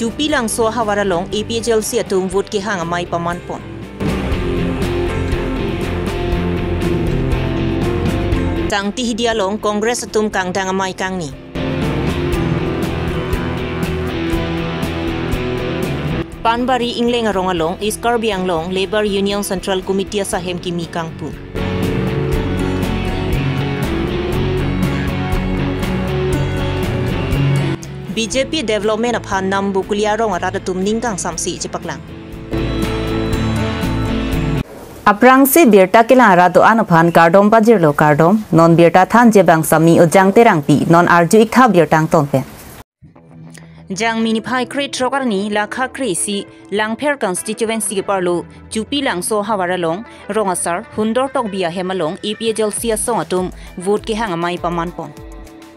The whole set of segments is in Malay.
Jupi lang so hawaralong APHLC atum vote ke hang amai pamanpon. Tang tihidialong Kongres atum kang dang amai kang ni. Panbari ingleng arongalong Iskar Bianglong Labor Union Central Committee sahem kimi kangpun. BJP Development aphan nam bukuliarong aradatum ningkang samsi cipaklang. Aprang si birta kila arado anaphan kardom pajirlo kardom non birta than jebang sami ojang terang pi non arju ikha birtang tonpe. Jang minipai kre trokarni lakha kre si langpher constituency parlo Jupi lang so hawaralong rongasar hundor tok bia hemalong APHLC song atum vote ke hangamai pamanpon.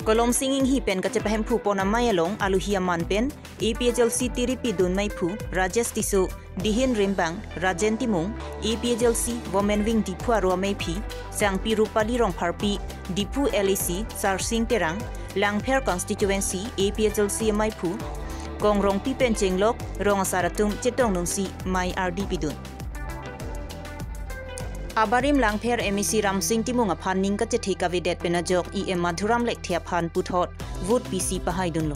Kolom singing hi pen ka chepahem phu pona mayalong aluhia manpen APHLC tiripi dun mai phu Rajesh Tiso Dihin Rimbang Rajen Timung APHLC Women Wing Dipu Arwa mai phi Sangpi Rupali Rong Pharpi Dipu LAC Sarsing Terang Langpher constituency APHLC mai phu Kongrong pi pen chenglok rong asaratum chetong nungsi mai RDP dun Abarim Langpher MEC Ramsing Timung aphan ning ka chethi ka vedet penajok EM Madhuram Lekthia phan puthot vote PC pahai dunlo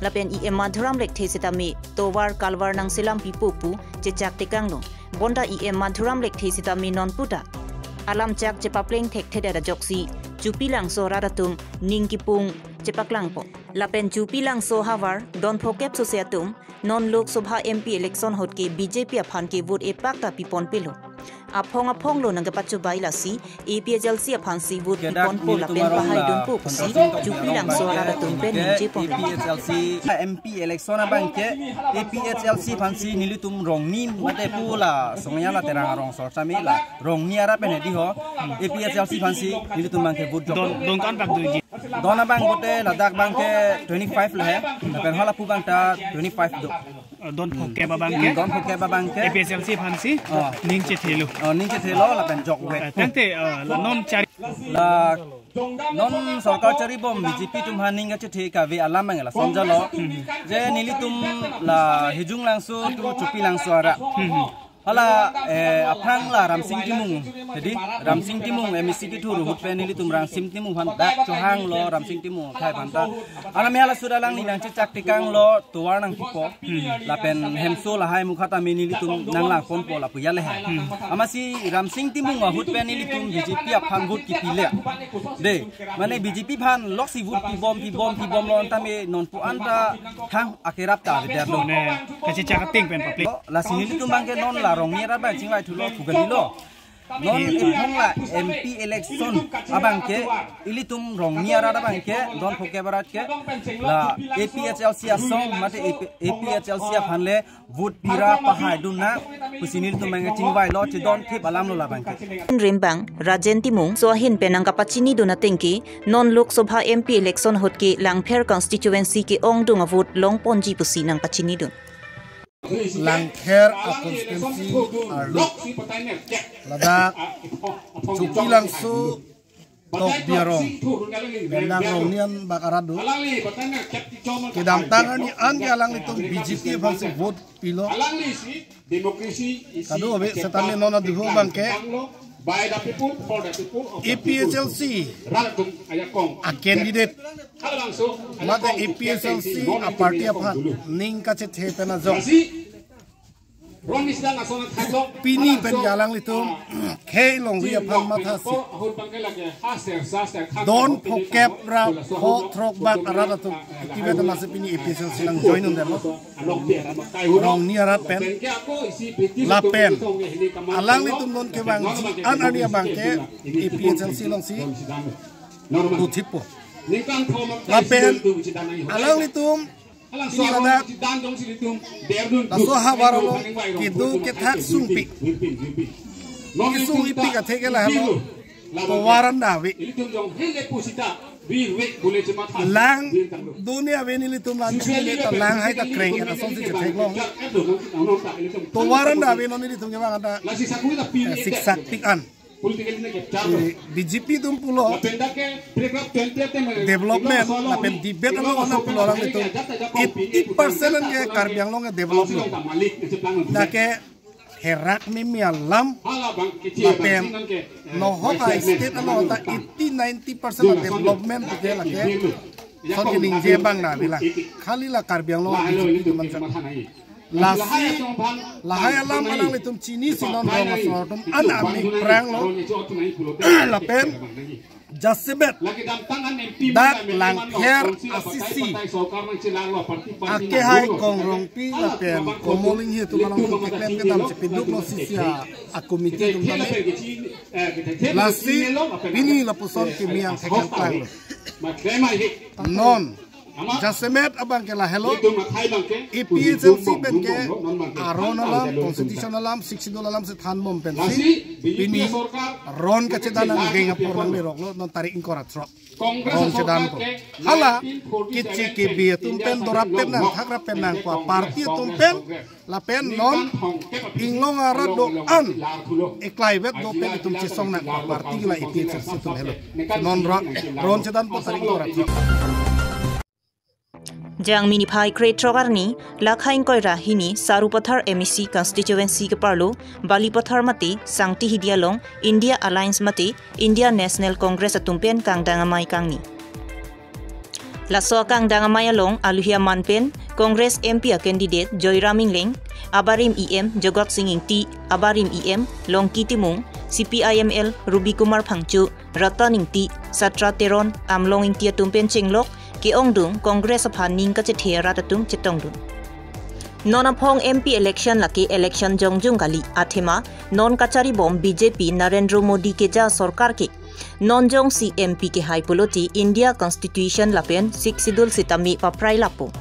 lapen EM Madhuram Lekthe sitami towar kalwar nang silam pipupu chechak tekanglo bonda EM Madhuram Lekthe sitami non puta alam chak chepapleng thek theda joksi Jupi lang so radatum ning kipung chepaklang po lapen Jupi lang so hawar don phokep soseatum non lok sabha MP election hotke BJP aphan ke vote e pakta pipon pelo apong lo nang kapatso bailasi APHLC aphan si vote pipon po lapen pahay dun po si Jupi lang so radatum pen jepon APHLC MP election abangke APHLC phansi nilitum rongnin mate pula songya la terang rong sorsami la rongni ara pen di ho APHLC phansi nilitum bangke vote don kan bak duji dona bang bote ladak bangke 25 lah lapen hala pu bangta 25 do don phoke babangke APHLC phansi ningche thelo lapen jok we tante la non chari la non sarkar chari bom BJP tum haning ga che ka ve alam mangela sonjalo je nilitum la hijung langsu tu Jupi langsu ara hala aprang la Ramsing Timung jadi Ramsing Timung MEC ki thuru hut pe nilitum Ramsing Timung han dak chohang lo Ramsing Timung khai banta ana mela sudalang ni nang chak tikang lo tuar nang pipo lapen hemso la hai mukhata me nilitum nang la kon po la puya le amasi Ramsing Timung hut pe nilitum BJP aphan hut ki pile de mane BJP phan loksi hut pi bom lo antame non pu anta thang akerap ta de lo ne kachi chak ting pen public la sinilitum bangke non la rong ni ra ba chingwai thulo fugalilo non ipong la MP election abangke ilitum rong ni ra bangke don phoke barat ke la APHLC asong mate APHLC phanle vote pira pahai dunna pusinil tu manga chingwai lo che don thip alam lo la bangke Rimbang Rajen Timung sohin penang kapachini duna tengki non Lok Sabha MP election hotke Langpher constituency ke ong dunga vote long ponji pusi nang pachini dun Langpher constituency arlo ladak Jupi lang so tok biarong benang rongnian bakarado kedam tangan ni an galang itong BJP versi vote pilo kado abe setame nona diho bangke APHLC a candidate mate APHLC a party aphan ning ka che the pena jong pini pen galang litum khe long wi aphan matha si don phokep ra pho throk bak arada tu kibe ta mas pini APHLC lang join on demo rong ni arat pen la pen alang litum non ke bang an adia bang ke APHLC long si du thipo la pen alang litum Soladak laso hawarolo kidu ke thak sungpi kisung ipi ka theke la halo to waran dawi lang dunia beni litum lan chile ta lang hai ta kreng ya song si thek long to waran dawi no ni litum ke bang anda siksak tik an BJP tum pulo development lapen debate ano pulo lang itu 80% ke Karbiang long development dake herak mimialam lapen nohok state ano ta 80-90% development ke lake so kining jebang na bilang kali la Karbiang long BJP teman lasi lahai alam anang litum cini sinon rong asortum ana mi prang lo lapen jasebet dak langher asisi ake hai kongrong pi lapen komoling hi tu malang tu keklem ke dam cepiduk lo sisia akomiti tum tame lasi ini lapuson kimiang tekan prang lo non Jasemet abang ke la hello EPSLC ben ke aron alam constitutional alam 60 alam se than mom pensi ini ron ka cedan ang Singapore nang mirok lo non tarik inkorat sro ron cedan ko hala kitchi ke bi tumpen dorap pen nang thakra pen nang kwa parti tumpen la pen non inglong arat do an eklai vet do pen tum chisong nang kwa parti la EPSLC tum hello non ron cedan po tarik inkorat sro Jang mini phai crate trogarni lakhain koira hini Sarupathar MEC constituency ke parlo Bali Pathar mati Sangti Hidialong India Alliance mati India National Congress atumpen kang dangamai kangni laso kang dangamai along Aluhia Manpen Congress MP candidate Joyraming Leng Abarim EM Jogot Singh Ti Abarim EM Longki Timung CPIML Ruby Kumar Phangchu Rataning Ti Satra Teron Amlong Intia tumpen chenglok ki ongdung Congress of Haning ka chethera tatung chitongdun nonapong MP election laki election jongjung kali athema non kachari bom BJP Narendra Modi ke ja sarkar ke nonjong CMP ke haipoloti India Constitution lapen 6 Sidul Sitami paprai lapo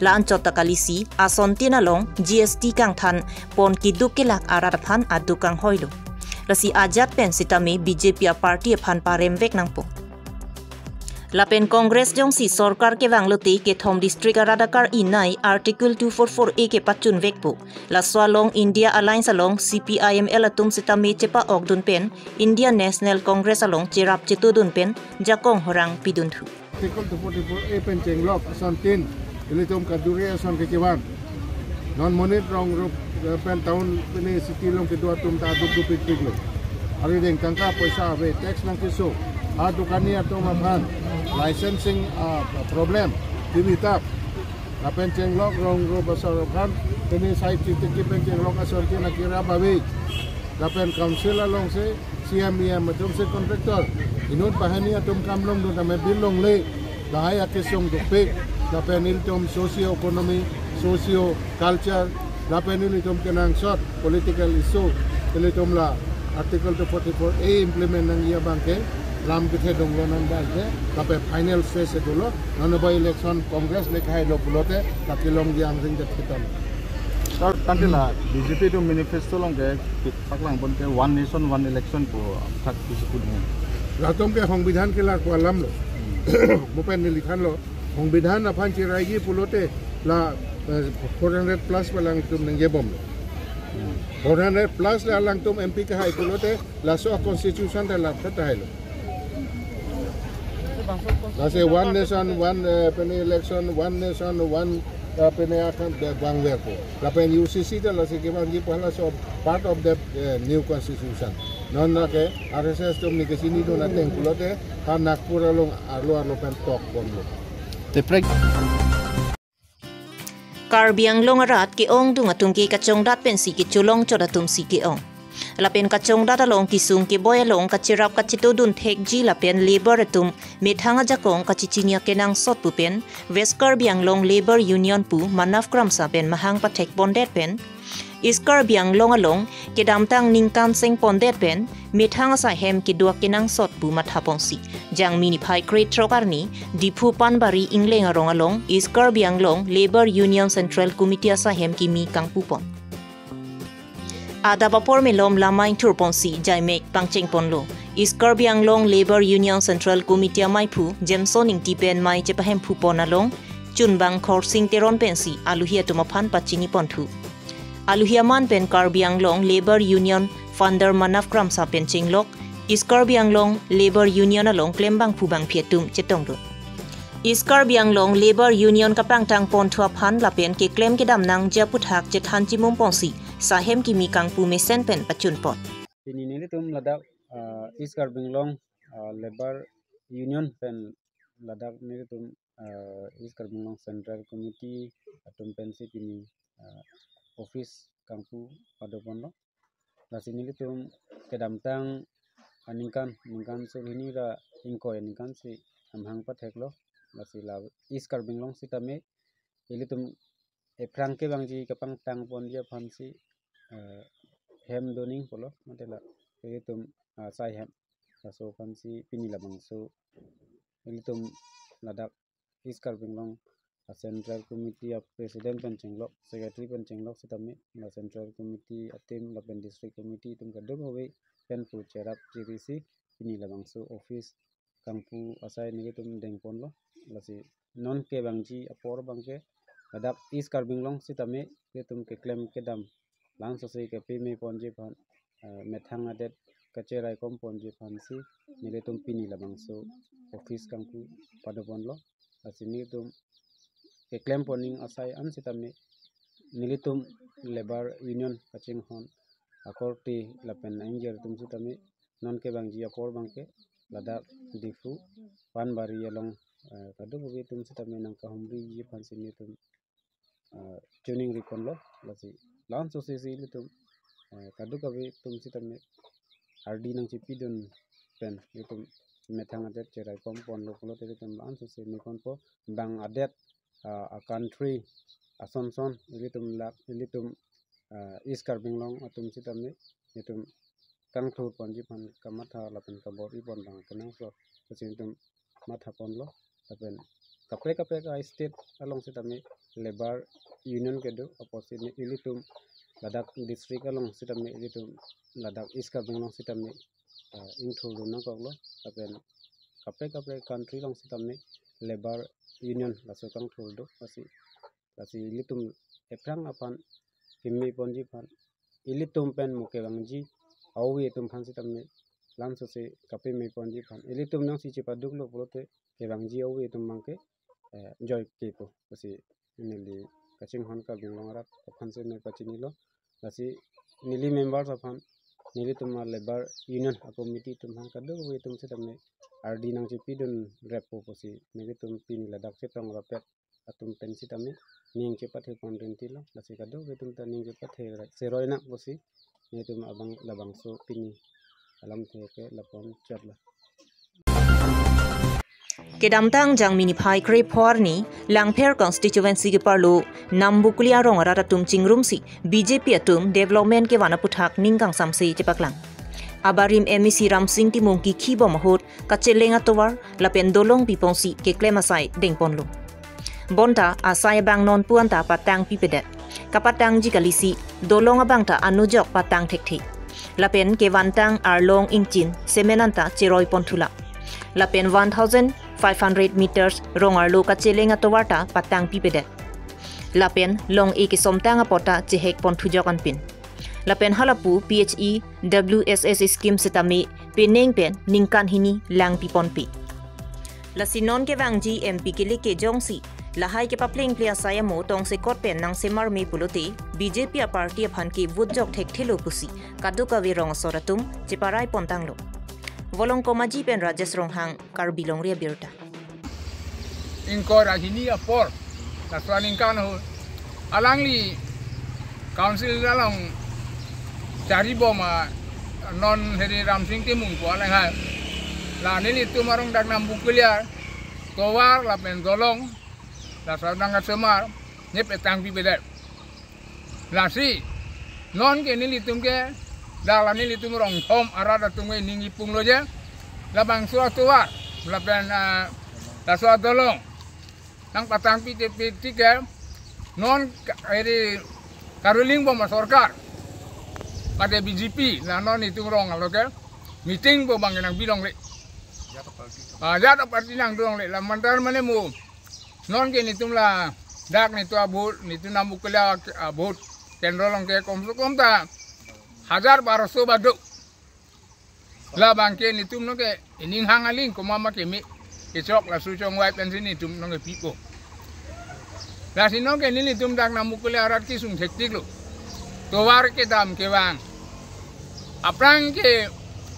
la anchota kalisi asontina long GST kang than pon ki dukilak arar phan adukang hoilo lasi ajat pen sitami BJP party phan paremvek nangpo Lapen Congress jong si sorkar ke Bangloti ke Thom district aradakar inai Article 244A ke pachun vekpo. La swalong India Alliance along CPIML atum sitami cepa ogdun pen India National Congress along cerap cetudun pen jakong horang pidun thu. Article 244A pen cenglok asantin ilitum kaduri asan kekiwan. Non monit rong pen tahun ini city long kedua tum ta aduk dupik lo. Hari deng tangka poisa ave tax nang kiso. Adukani atau mapan licensing problem dimitap lapen cenglok rong ro basarokan ini site titik pen cenglok asorti na kira bawi lapen council along se CME macam se contractor inun pahani atum kamlong do tame bilong le bahaya kesong dupik lapen iltom socio economy socio culture lapen iltom kenang short political issue iltom la article 244A implement nang ia bangke lam kithe donglo nang baje tape final stage dolo nanoba election congress lekhai lo pulote takilong yang ring det kitan sar tantila BJP to manifesto long ge paklang bonte one nation one election ko thak bisku ni ratom ke সংবিধান ke la ko lam lo mopen ni likhan lo সংবিধান aphan chirai gi pulote la 400 plus palang tum nang ge bom 400 plus la lang tum MP ka hai pulote la so constitution de la thata hai lo Nasi one nation, one election, one nation, one akan bangwer ko. Lapen UCC dah nasi keman di pala so part of the new constitution. Non na ke RSS tum ni kesini do na teng pulote kan Nagpur along arlo pen tok bom lo. Karbiang long arat ke ong dung atung ke kachong dat pensi ke chulong chodatum si ke ong lapen kachong data long kisung ke boy long kachirap kachitudun thekji lapen labor atum methanga jakong kachichinya kenang sot pupen West Karbiang long labor union pu manaf kramsa pen mahang pathek bondet pen East Karbiang long along ke damtang ningkan seng pondet pen methanga sa hem ke duak kenang sot pu mathapongsi jang mini phai crate trokarni dipu panbari ingleng arong along East Karbiang long labor union central committee sa hem ki mi kang pupon Ada bapor melom lamai turponsi jaimek pangcheng ponlo. East Karbiang long labor union central committee mai phu Jamsoning tipen mai chepahem phu ponalong chunbang khorsing teron pensi aluhia tumaphan pachini ponthu. Aluhia man pen Karbiang long labor union founder manaf kram sa penching lok Iskar Bianglong Labor Union along klembang pubang pietum chetong do. Iskar Bianglong Labor Union kapang tang pon thua phan lapen ke klem ke dam nang japut hak jethan chimum pongsi sahem ki mi kang pu me sen pen pachun pot. Ini nilitum ladak Iskar Bianglong Labor Union pen ladak nilitum Iskar Bianglong Central Committee atum pensi pini office kangpu pada pondok. Lasi nilitum kedam tang aningkan so ini ra ingko aningkan si amhang pathek lo lasi la Iskar Bianglong si tame nilitum eprang ke bangji kapang tang pon dia phansi hem doning polo matela nilitum sai hem so phansi pini labang so nilitum ladak Iskar Bianglong Central Committee of President Penchenglok Secretary Penchenglok sitame la Central Committee atim la District Committee tum kadok howe pen pu cerap GDC ini labang so office kangpu asai nilitum dengpon lo lasi non ke bangji apor bangke ladak Iskar Bianglong sitame nilitum ke claim ke dam lang so sei ke pme ponje phan methang adet kacerai kom ponje phan si nilitum pini labang so office kangpu padopon lo lasi nilitum ke claim poning asai an sitame nilitum labor union kaching hon akorti lapen angel tum sitame non ke bangji apor bangke ladak difu pan bari along kadu bogi tum sitame nang ka humri ji pan sini tum tuning rikon lo lasi lan so sisi litum kadu kabe tum sitame ardi nang cipidun pen litum methang adet cerai kompon lo lo tum lan so sini konpo bang adet a country asonson ilitum Iskar Bianglong atum sitame itum kang thur ponji pan kamatha lapen kabor ipon bang kenang so situm matha pon lo lapen kapre ka state along sitame labor union kedo opposite ilitum ladak district along sitame ilitum ladak Iskar Bianglong sitame ingthur na koklo lapen kapre country long sitame labor union laso kang thur do lasi ilitum eprang apan kimmi ponji phan ilitum pen muke bangji awi tum phan sitame lan so se kape me ponji phan ilitum nang si chipaduk lo polote ke bangji awi tum mangke joy kepo lasi nili kaching hon ka Bianglong rat phan se ne pachini lo lasi nili members aphan nilitum labor union committee tum han kadu wi tum sitame ardi nang cipidun repo posi nilitum pini ladak setong rapet atum pensi tame ning cepat he kontinti lo lasi kadu betum ta ning cepat he seroi nak posi nitum abang labang so pini alam ke lapon chatla Kedamtang jang mini phai kre phorni langpher constituency ke parlo nambukulia rong ara tum chingrum si BJP atum development ke wana puthak ningkang samse chepaklang abarim MEC Ramsing Timong ki khibo mahot kachelenga towar lapen dolong pipongsi ke klemasai dengponlo bonta asai bang non puanta patang pipedet kapatang jikalisi dolong abangta anujok patang thekthi lapen ke wantang arlong ingchin semenanta cheroi ponthula lapen 1500 meters rongar lo kachelenga towarta patang pipedet lapen long e ke somtang apota chehek ponthujok anpin lapen halapu PHE WSS scheme sitame peneng pen ningkan hini lang piponpi lasinon ke wangji MP kili ke jongsi lahai ke papling plia saya mo tong se kot pen nang semar me pulote BJP a party aphan ki vutjok thek thelo pusi kaduka we rong soratum chiparai pontang lo volong komaji pen Rajesh Ronghang karbilong ria birta ingko rajini apor taswaning kan ho alangli council dalang cari boma non heri Ramsing Timong ko alang ha la nili tumarong dak nambukulia towar la pen dolong la sadang semar ne petang pibedet la si non ke nili tumke dala nili tumrong thom arada tungwe ningi punglo je la bang suat towar la pen la suat dolong nang patang pitike non heri karuling boma sorkar pada BJP la non itu rong aloke meeting bo bang nang bilong le jatuh parti nang dong le la mantar mane mu non ke nitum la dak ni tu abut ni tu nambukulia abut kendrolong ke kom ta 1200 baduk La bangke ni tum no ke ining hangaling ko mama ke mi ke chok la su chong wai pen sini tum no ke pipo. La sino ke ni tum dak na mukule arat ki sung thektik lo. Towar ke dam ke wang. Aprang ke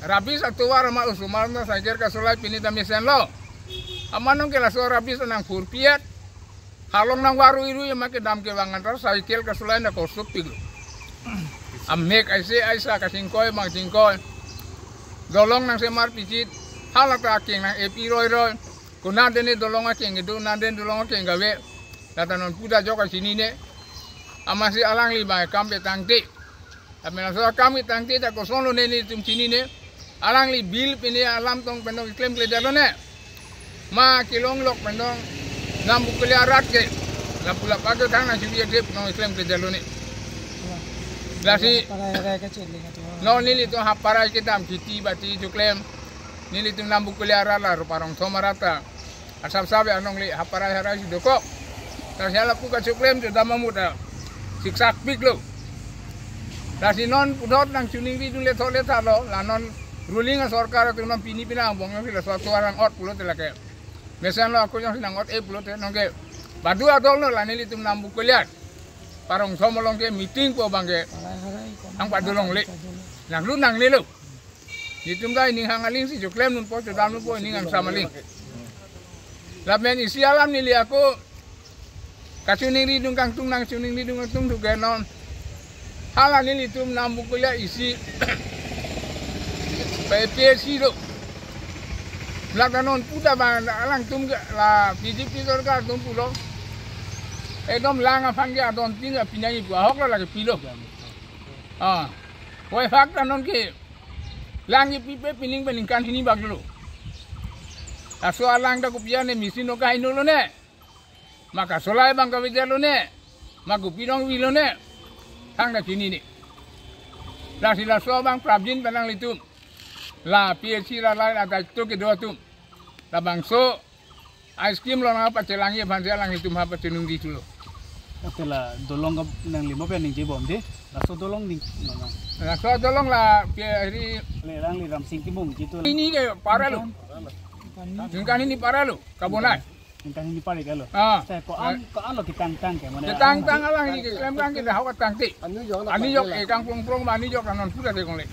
rabis atowar ma usumar na sajer ka solai pini dam sen lo. Amanong ke la so rabis nang purpiat. Halong nang waru iru ya make dam ke wang antar cycle ka solai na ko sup piglo. Amek aisa ka singkoy mang singkoy. Dolong nang semar picit halata king nang epi roy kuna dene dolong king itu naden dolong king gawe datanon puda joka sini ne amasi alang li bai kampe tangte amena so kami tangte ta ko sono ne ni tum sini ne alang li bil pini alam tong pendong klaim kle dalone ma kilong lok pendong nambu keliarat ke lapula pago tang na jubi de no klaim kle dalone lasi no nili tu haparai kita kiti bati juklem nili tu nambu kuliara la ruparong somarata asap sabe anong li haparai harai doko tersiala puka juklem tu dama muda siksak pik lo lasi non pudot nang cuning di dule tole talo la non ruling sorkar tu non pini pinang bong ngi la suatu orang ot pulo telake mesan lo aku yang sinang ot pulo te nongke badu adol no la nili tu nambu kuliar parong somolong ke meeting po bangke ang padulong li nang lu nang lilo ditum dai ning hangaling si juklem nun po tudam nun po ning ang samaling lamen isi alam nili ako kasuning ridung kang tung nang suning ridung tung tu genon hala nili tum nambu kuliah isi PPC lo lakanon puta bang alang tum la PDP sorkar tum pulo edom langa fange adon tinga pinai gua hok la lagi pilo woi fakta non ke langi pipe pining peningkan sini bag dulu aso alang da kupiane misino kai nulo ne maka solai bang ka widelo ne magu pinong wilo ne hang da sini ni la sila so bang prabjin penang litum la PSC la lain ada itu ke dua tum la bang so ice cream lo na pa celangi banse lang litum ha pa cenung di tulo Atela dolong nang limo pe ning jebom de laso dolong ning laso dolong la hari lerang li ramsing timung gitu ini ke para lo jengkan ini para lo kabonai jengkan ini pare kalo saya ko an lo kitang tang ke mana tang tang alang ini ke klem kang ke hawa tang ti ani yok e kang plong plong mani yok non sudah de kong le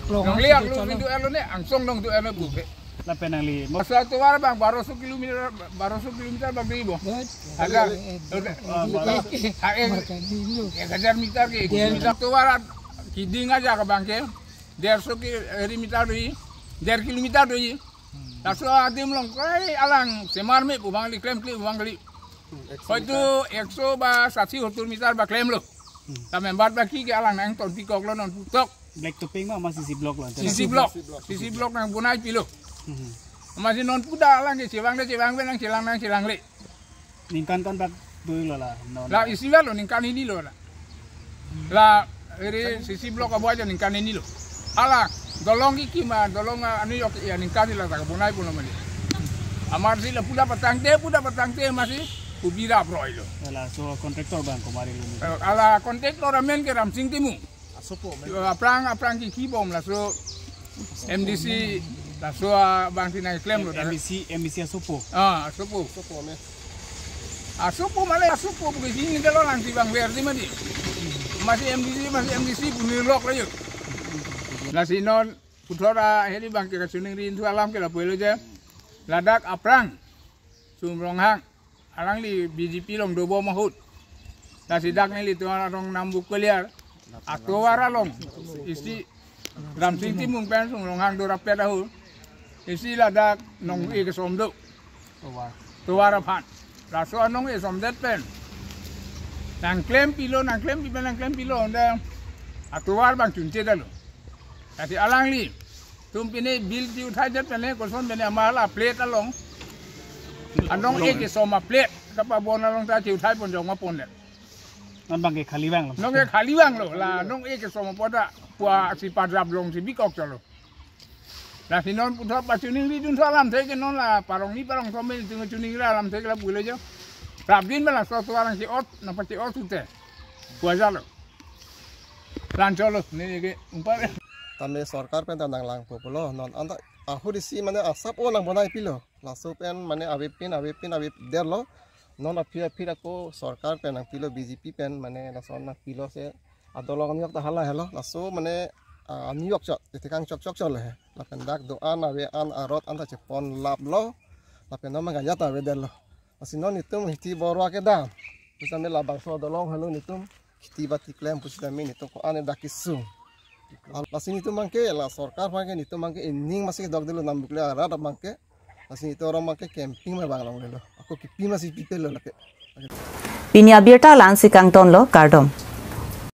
kong liak lu itu elo ne angsong dong tu elo buke la penang li satu war bang 12 kilometer bang ribu agak kejar meter ke meter tu war kiding aja ke bang ke 150 meter doi 1 kilometer doi langsung adim long kai alang semar me bang li klaim kli bang li itu 100 ba 170 meter ba klaim lo tamen bat baki ke alang nang ton pikok lo non putok black topping mah masih si blok lo sisi blok nang bunai pilo masih non puda lang ke cewang benang cilang le ningkan kan bak doi lo lah la isi lo ningkan ini lo la eri sisi blok abo aja ningkan ini lo ala dolong iki ma dolong anu yok ya ningkan la tak bunai pun mali amar sila puda patang te masih kubira broi lo ala so kontraktor bang kemarin lo ala kontraktor amen ke ramsing timu aprang ki bom la so MDC la so bang tinai klaim lo MDC asupo asupo male asupo ke sini dalo lang si bang verdi madi masih MDC punir lok la yo la sinon putora heli bang ke suning rin tu alam ke la puelo je ladak aprang sumrong hang alang li BJP long dobo mahut la sidak ni li tu arong nambu kuliar atau waralong isi ramsing timung pen sumrong hang do rapet dah isi ladak nong ke somdo tuwara pan laso anong somdet pen nang klaim pilo onda atuwar bang cunce dalo kasi alang li tumpine bil di uthai det pen ko son bene amala plate along anong ke soma plate kapa bon along ta ci uthai pon jong ma pon det non bang ke khali bang lo nong ke khali bang lo la nong ke soma poda pua si padrap long si bikok chalo la sinon putra pacuning di dun salam te ke non la parong somel tungo cuning la alam te la bule jo rabin bala suatu orang si ot na pati ot tute kuaja lo lan cholo ni ke umpare tame sarkar pen tandang lang popolo non anda ahu disi mane asap o nang bonai pilo laso pen mane avipin derlo non apia ko sarkar pen nang pilo BJP pen mane laso nang pilo se adolong yok ta hala hello laso mane New York chok tikang chok le la pendak doan ave an arot anta chepon lap lo la peno mangaya ta ve derlo asinon itum hiti borwa ke da pusame la bangso dolong halu nitum hiti batiklem pusame nitum ko ane dakisu lasin itu mangke la sarkar mangke nitum mangke inning masih dog dulu nambukle ara mangke lasin itu orang mangke camping ma banglang lo aku kipi masih pipel lo lake Pinya birta lansi kang ton lo kardom